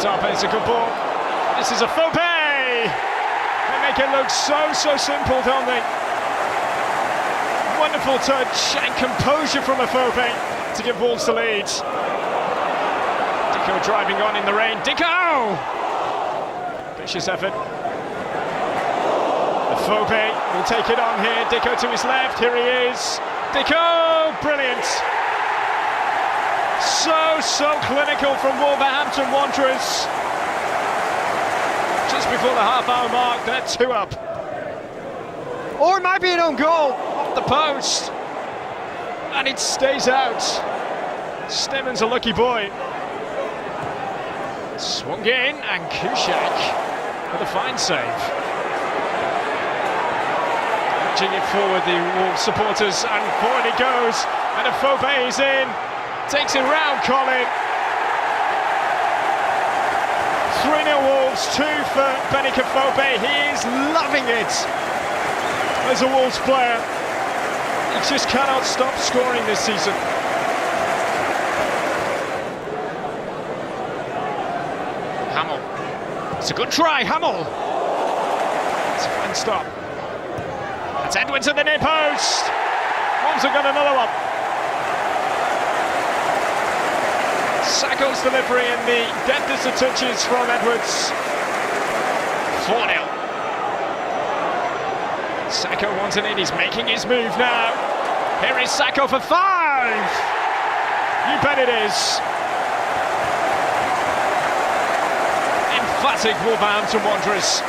it up, and it's a good ball. This is a faux play! They make it look so simple, don't they? Wonderful touch and composure from a faux play to give Wolves the lead. Dicko driving on in the rain. Dicko! Vicious effort. The faux play will take it on here. Dicko to his left. Here he is. Dicko! Brilliant! So clinical from Wolverhampton Wanderers. Just before the half-hour mark, they're 2 up. Or it might be an own goal off the post. And it stays out. Stemmen's a lucky boy. Swung in, and Kuszek with a fine save. Nudging it forward, the Wolves supporters, and forward it goes. And a faux play is in. Takes it round Colin. 3-0 Wolves, 2 for Benica Fobe. He is loving it as a Wolves player. He just cannot stop scoring this season. Hamill. It's a good try, Hamill. It's a fine stop. That's Edwards at the near post. Wolves have got another one. Sacco's delivery and the deftest of touches from Edwards. 4-0. Sacco wants it in, he's making his move now. Here is Sacco for 5! You bet it is. Emphatic Wolverhampton Wanderers.